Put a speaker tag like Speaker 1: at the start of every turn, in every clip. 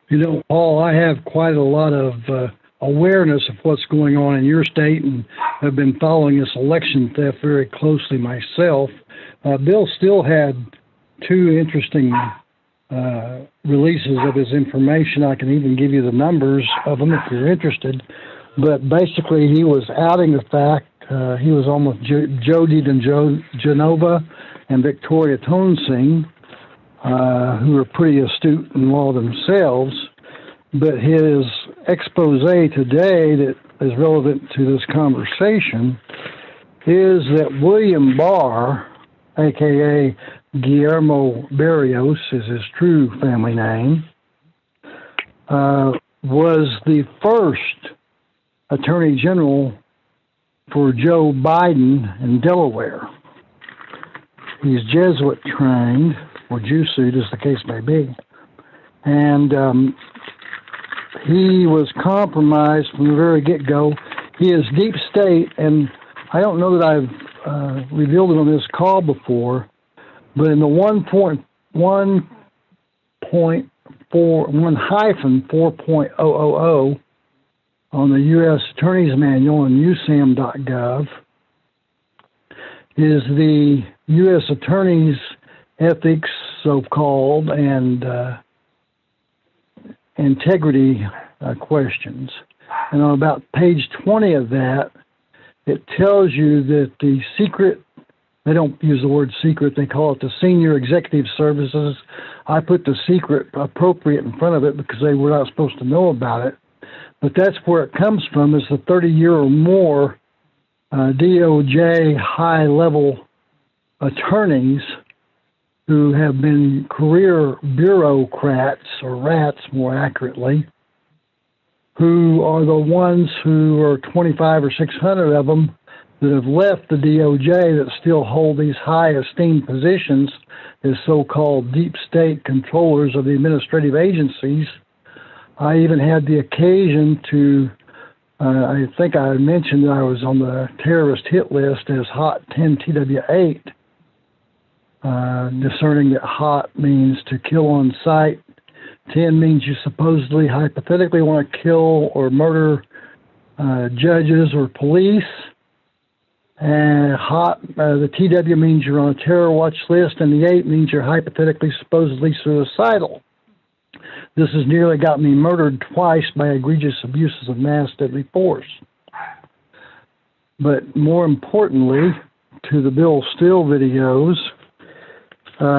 Speaker 1: You know, Paul, I have quite a lot of awareness of what's going on in your state and have been following this election theft very closely myself. Bill Still had two interesting releases of his information. I can even give you the numbers of them if you're interested. But basically, he was outing the fact he was almost Jody Genova and Victoria Tonsing, who are pretty astute in law themselves. But his expose today that is relevant to this conversation is that William Barr, a.k.a. Guillermo Barrios is his true family name, was the first Attorney General for Joe Biden in Delaware. He's Jesuit trained, or Jesuit as the case may be. And he was compromised from the very get-go. He is deep state, and I don't know that I've revealed it on this call before, but in the 1.4.000 on the U.S. Attorney's Manual on usam.gov is the U.S. Attorney's ethics, so-called, and integrity questions. And on about page 20 of that, it tells you that the secret, they don't use the word secret, they call it the Senior Executive Services. I put the secret appropriate in front of it because they were not supposed to know about it. But that's where it comes from, is the 30-year or more DOJ high-level attorneys who have been career bureaucrats, or rats more accurately, who are the ones who are 25 or 600 of them that have left the DOJ that still hold these high esteemed positions as so-called deep state controllers of the administrative agencies. I even had the occasion to, I think I mentioned that I was on the terrorist hit list as Hot 10 TW8, discerning that hot means to kill on sight, 10 means you supposedly, hypothetically want to kill or murder judges or police, and hot, the TW means you're on a terror watch list, and the 8 means you're hypothetically, supposedly suicidal. This has nearly got me murdered twice by egregious abuses of mass deadly force. But more importantly, to the Bill Still videos,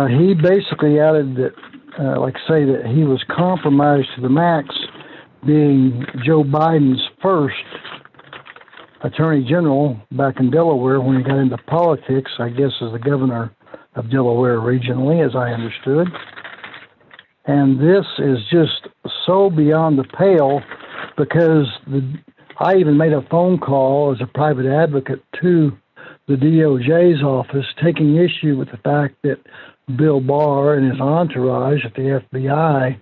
Speaker 1: he basically added that, say that he was compromised to the max, being Joe Biden's first Attorney General back in Delaware when he got into politics, I guess as the governor of Delaware regionally, as I understood. And this is just so beyond the pale because I even made a phone call as a private advocate to the DOJ's office taking issue with the fact that Bill Barr and his entourage at the FBI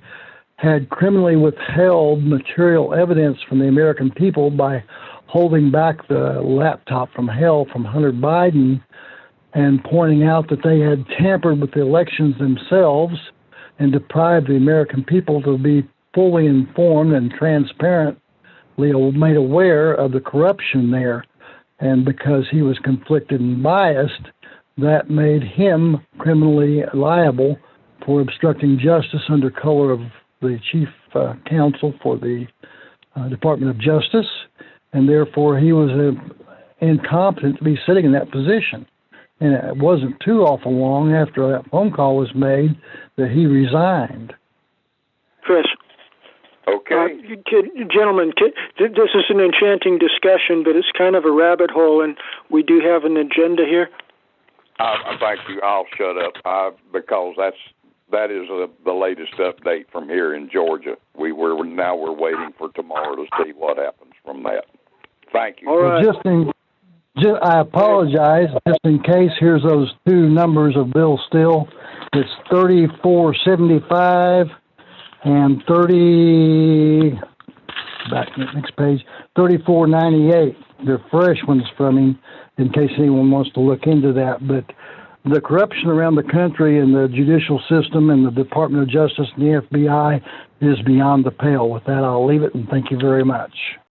Speaker 1: had criminally withheld material evidence from the American people by holding back the laptop from hell from Hunter Biden and pointing out that they had tampered with the elections themselves and deprived the American people to be fully informed and transparently made aware of the corruption there. And because he was conflicted and biased, that made him criminally liable for obstructing justice under color of the chief counsel for the Department of Justice, and therefore he was incompetent to be sitting in that position. And it wasn't too awful long after that phone call was made that he resigned.
Speaker 2: Chris.
Speaker 3: Okay.
Speaker 2: Gentlemen, this is an enchanting discussion, but it's kind of a rabbit hole, and we do have an agenda here.
Speaker 3: Thank you. I'll shut up because that is the latest update from here in Georgia. We're waiting for tomorrow to see what happens from that. Thank you.
Speaker 2: All right.
Speaker 1: I apologize. Just in case, here's those two numbers of Bill Still. It's 3475 and 3498. They're fresh ones from him, in case anyone wants to look into that. But the corruption around the country in the judicial system and the Department of Justice and the FBI is beyond the pale. With that, I'll leave it, and thank you very much.